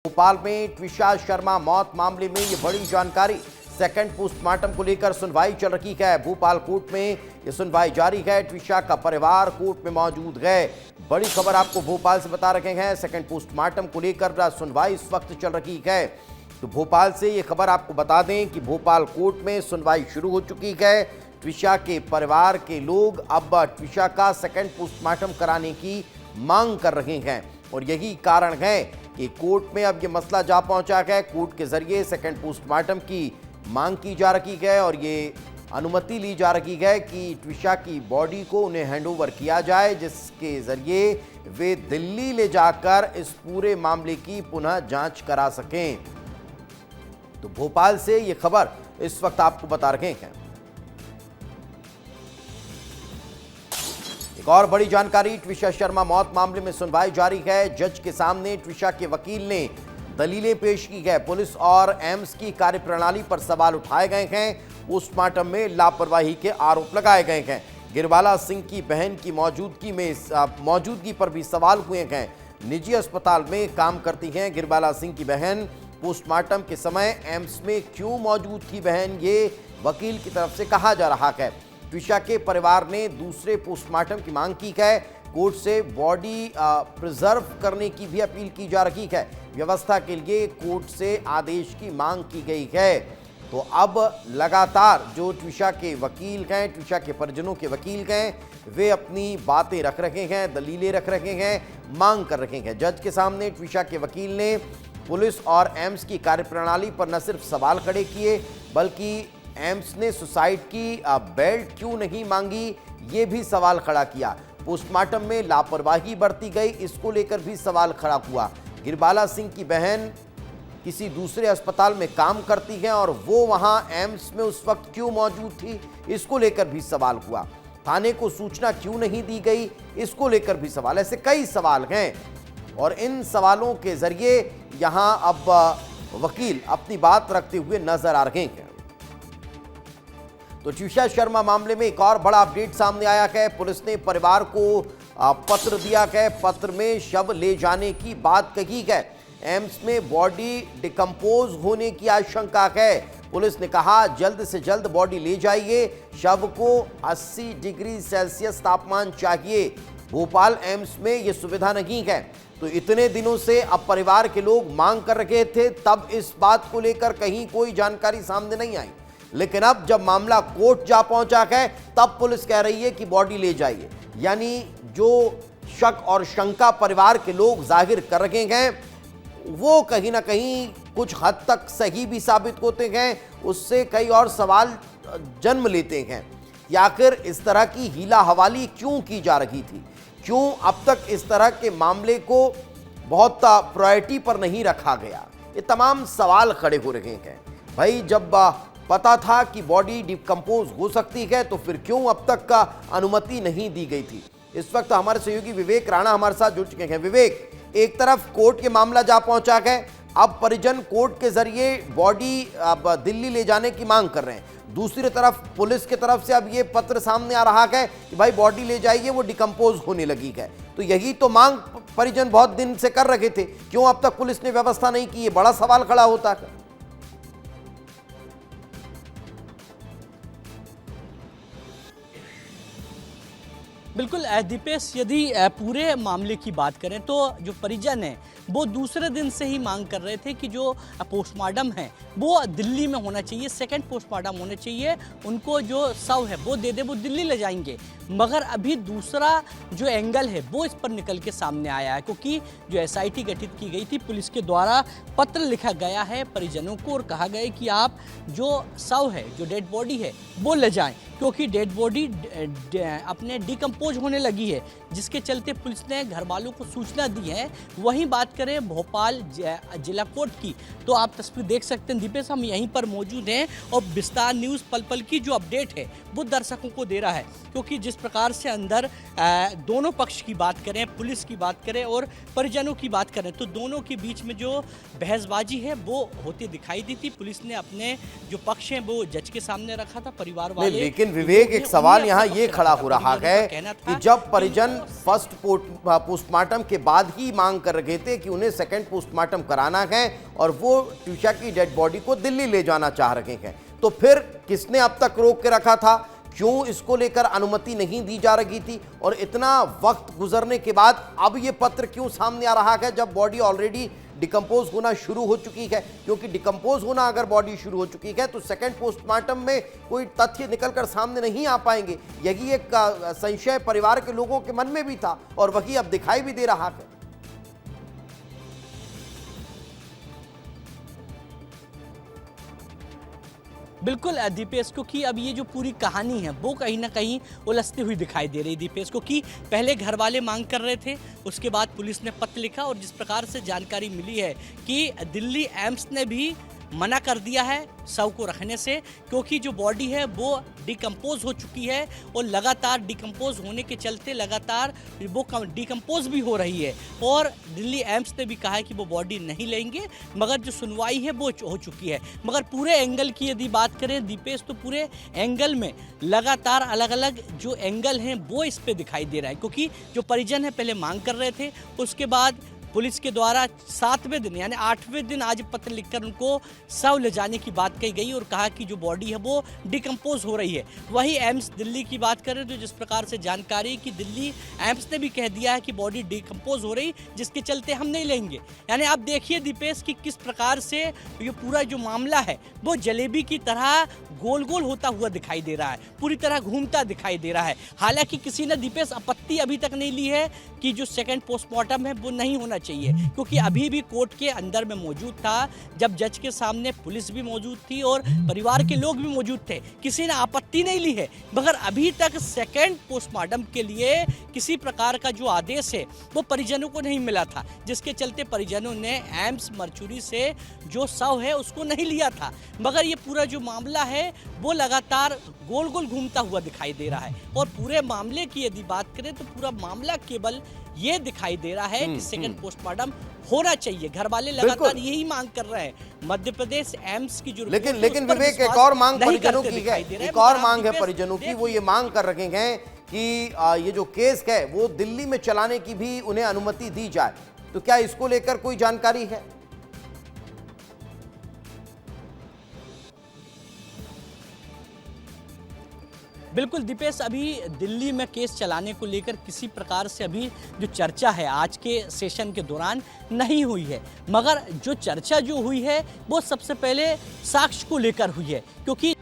भोपाल में ट्विशा शर्मा मौत मामले में ये बड़ी जानकारी। सेकंड पोस्टमार्टम को लेकर सुनवाई चल रही है। भोपाल कोर्ट में ये सुनवाई जारी है। ट्विशा का परिवार कोर्ट में मौजूद है। बड़ी खबर आपको भोपाल से बता रहे हैं। सेकंड पोस्टमार्टम को लेकर सुनवाई इस वक्त चल रही है। तो भोपाल से ये खबर आपको बता दें कि भोपाल कोर्ट में सुनवाई शुरू हो चुकी है। ट्विशा के परिवार के लोग अब ट्विशा का सेकंड पोस्टमार्टम कराने की मांग कर रहे हैं और यही कारण है कि कोर्ट में अब ये मसला जा पहुंचा है। कोर्ट के जरिए सेकंड पोस्टमार्टम की मांग की जा रही है और ये अनुमति ली जा रही है कि ट्विशा की बॉडी को उन्हें हैंडओवर किया जाए, जिसके जरिए वे दिल्ली ले जाकर इस पूरे मामले की पुनः जांच करा सकें। तो भोपाल से ये खबर इस वक्त आपको बता रहे हैं। एक और बड़ी जानकारी, ट्विशा शर्मा मौत मामले में सुनवाई जारी है। जज के सामने ट्विशा के वकील ने दलीलें पेश की है। पुलिस और एम्स की कार्यप्रणाली पर सवाल उठाए गए हैं। पोस्टमार्टम में लापरवाही के आरोप लगाए गए हैं। गिरवाला सिंह की बहन की मौजूदगी पर भी सवाल हुए हैं। निजी अस्पताल में काम करती हैं गिरवाला सिंह की बहन। पोस्टमार्टम के समय एम्स में क्यों मौजूद थी बहन, ये वकील की तरफ से कहा जा रहा है। ट्विशा के परिवार ने दूसरे पोस्टमार्टम की मांग की है। कोर्ट से बॉडी प्रिजर्व करने की भी अपील की जा रही है। व्यवस्था के लिए कोर्ट से आदेश की मांग की गई है। तो अब लगातार जो ट्विशा के वकील हैं, ट्विशा के परिजनों के वकील हैं, वे अपनी बातें रख रहे हैं, दलीलें रख रहे हैं, मांग कर रहे हैं। जज के सामने ट्विशा के वकील ने पुलिस और एम्स की कार्यप्रणाली पर न सिर्फ सवाल खड़े किए, बल्कि एम्स ने सुसाइड की बेल्ट क्यों नहीं मांगी, ये भी सवाल खड़ा किया। पोस्टमार्टम में लापरवाही बरती गई, इसको लेकर भी सवाल खड़ा हुआ। गिरबाला सिंह की बहन किसी दूसरे अस्पताल में काम करती हैं और वो वहां एम्स में उस वक्त क्यों मौजूद थी, इसको लेकर भी सवाल हुआ। थाने को सूचना क्यों नहीं दी गई, इसको लेकर भी सवाल। ऐसे कई सवाल हैं और इन सवालों के जरिए यहां अब वकील अपनी बात रखते हुए नजर आ रहे हैं। तो ट्विशा शर्मा मामले में एक और बड़ा अपडेट सामने आया है। पुलिस ने परिवार को पत्र दिया है। पत्र में शव ले जाने की बात कही है। एम्स में बॉडी डिकम्पोज होने की आशंका है। पुलिस ने कहा जल्द से जल्द बॉडी ले जाइए। शव को 80 डिग्री सेल्सियस तापमान चाहिए। भोपाल एम्स में यह सुविधा नहीं है। तो इतने दिनों से अब परिवार के लोग मांग कर रहे थे, तब इस बात को लेकर कहीं कोई जानकारी सामने नहीं आई। लेकिन अब जब मामला कोर्ट जा पहुंचा है, तब पुलिस कह रही है कि बॉडी ले जाइए। यानी जो शक और शंका परिवार के लोग जाहिर कर रहे हैं, वो कहीं ना कहीं कुछ हद तक सही भी साबित होते हैं। उससे कई और सवाल जन्म लेते हैं कि आखिर इस तरह की हीला हवाली क्यों की जा रही थी, क्यों अब तक इस तरह के मामले को बहुत प्रायोरिटी पर नहीं रखा गया। ये तमाम सवाल खड़े हो रहे हैं। भाई जब पता था कि बॉडी डिकम्पोज हो सकती है, तो फिर क्यों अब तक का अनुमति नहीं दी गई थी। इस वक्त हमारे सहयोगी विवेक राणा हमारे साथ जुड़ चुके हैं। विवेक, एक तरफ कोर्ट के मामला जा पहुंचा है, अब परिजन कोर्ट के जरिए बॉडी अब दिल्ली ले जाने की मांग कर रहे हैं। दूसरी तरफ पुलिस की तरफ से अब ये पत्र सामने आ रहा है कि भाई बॉडी ले जाइए, वो डिकम्पोज होने लगी है। तो यही तो मांग परिजन बहुत दिन से कर रहे थे, क्यों अब तक पुलिस ने व्यवस्था नहीं की, है बड़ा सवाल खड़ा होता है। बिल्कुल दीपेश, यदि पूरे मामले की बात करें तो जो परिजन हैं वो दूसरे दिन से ही मांग कर रहे थे कि जो पोस्टमार्टम है वो दिल्ली में होना चाहिए, सेकंड पोस्टमार्टम होना चाहिए। उनको जो शव है वो दे दे, वो दिल्ली ले जाएंगे। मगर अभी दूसरा जो एंगल है वो इस पर निकल के सामने आया है, क्योंकि जो एसआईटी गठित की गई थी, पुलिस के द्वारा पत्र लिखा गया है परिजनों को और कहा गया है कि आप जो शव है, जो डेड बॉडी है वो ले जाएं, क्योंकि डेड बॉडी अपने डिकम्पोज होने लगी है, जिसके चलते पुलिस ने घर वालों को सूचना दी है। वहीं बात करें भोपाल जिला कोर्ट की, तो आप तस्वीर देख सकते हैं दीपेश, हम यहीं पर मौजूद हैं और विस्तार न्यूज़ पल पल की जो अपडेट है वो दर्शकों को दे रहा है। क्योंकि जिस प्रकार से अंदर दोनों पक्ष की बात करें, पुलिस की बात करें और परिजनों की बात करें, तो दोनों के बीच में जो बहसबाजी है वो होती दिखाई दी थी। पुलिस ने अपने जो पक्ष हैं वो जज के सामने रखा था, परिवार वाले। लेकिन विवेक, एक सवाल यहाँ ये खड़ा हो रहा है कि जब परिजन फर्स्ट पोस्टमार्टम के बाद ही मांग कर रहे थे कि उन्हें सेकंड पोस्टमार्टम कराना है और वो ट्विशा की डेड बॉडी को दिल्ली ले जाना चाह रहे हैं, तो फिर किसने अब तक रोक के रखा था? क्यों इसको लेकर अनुमति नहीं दी जा रही थी? और इतना वक्त गुजरने के बाद अब ये पत्र क्यों सामने आ रहा है जब बॉडी ऑलरेडी डिकम्पोज होना शुरू हो चुकी है? क्योंकि डिकम्पोज होना अगर बॉडी शुरू हो चुकी है तो सेकंड पोस्टमार्टम में कोई तथ्य निकलकर सामने नहीं आ पाएंगे। यही एक संशय परिवार के लोगों के मन में भी था और वही अब दिखाई भी दे रहा है। बिल्कुल दीपेश, क्योंकि अब ये जो पूरी कहानी है वो कहीं ना कहीं उलझती हुई दिखाई दे रही है दीपेश को, कि पहले घर वाले मांग कर रहे थे, उसके बाद पुलिस ने पत्र लिखा और जिस प्रकार से जानकारी मिली है कि दिल्ली एम्स ने भी मना कर दिया है शव को रखने से, क्योंकि जो बॉडी है वो डिकम्पोज हो चुकी है और लगातार डिकम्पोज होने के चलते लगातार वो डिकम्पोज भी हो रही है। और दिल्ली एम्स ने भी कहा है कि वो बॉडी नहीं लेंगे, मगर जो सुनवाई है वो हो चुकी है। मगर पूरे एंगल की यदि बात करें दीपेश, तो पूरे एंगल में लगातार अलग अलग जो एंगल हैं वो इस पे दिखाई दे रहा है, क्योंकि जो परिजन है पहले मांग कर रहे थे, उसके बाद पुलिस के द्वारा 7वें दिन यानी 8वें दिन आज पत्र लिखकर उनको शव ले जाने की बात कही गई और कहा कि जो बॉडी है वो डिकम्पोज हो रही है। वही एम्स दिल्ली की बात करें तो जिस प्रकार से जानकारी कि दिल्ली एम्स ने भी कह दिया है कि बॉडी डिकम्पोज हो रही, जिसके चलते हम नहीं लेंगे। यानी आप देखिए दीपेश कि किस प्रकार से ये पूरा जो मामला है वो जलेबी की तरह गोल गोल होता हुआ दिखाई दे रहा है, पूरी तरह घूमता दिखाई दे रहा है। हालांकि किसी ने दीपेश आपत्ति अभी तक नहीं ली है कि जो सेकंड पोस्टमार्टम है वो नहीं होना चाहिए, क्योंकि अभी भी कोर्ट के अंदर में मौजूद था, जब जज के सामने पुलिस भी मौजूद थी और परिवार के लोग भी मौजूद थे, किसी ने आपत्ति नहीं ली है। मगर अभी तक सेकंड पोस्टमार्टम के लिए किसी प्रकार का जो आदेश है वो परिजनों को नहीं मिला था, जिसके चलते परिजनों ने एम्स मर्चुरी से जो शव है उसको नहीं लिया था। मगर ये पूरा जो मामला है वो लगातार गोल गोल घूमता हुआ दिखाई दे रहा है। और पूरे मामले की यदि बात करें तो पूरा मामला केवल ये दिखाई दे रहा है कि सेकंड पोस्टमार्टम होना चाहिए। घर वाले लगातार यही मांग कर रहे हैं। मध्य प्रदेश एम्स की जो लेकिन विवेक, एक और मांग परिजनों की है, एक और मांग है परिजनों की, वो ये मांग कर रहे हैं कि ये जो केस है वो दिल्ली में चलाने की भी उन्हें अनुमति दी जाए। तो क्या इसको लेकर कोई जानकारी है? बिल्कुल दीपेश, अभी दिल्ली में केस चलाने को लेकर किसी प्रकार से अभी जो चर्चा है आज के सेशन के दौरान नहीं हुई है। मगर जो चर्चा जो हुई है वो सबसे पहले साक्ष्य को लेकर हुई है, क्योंकि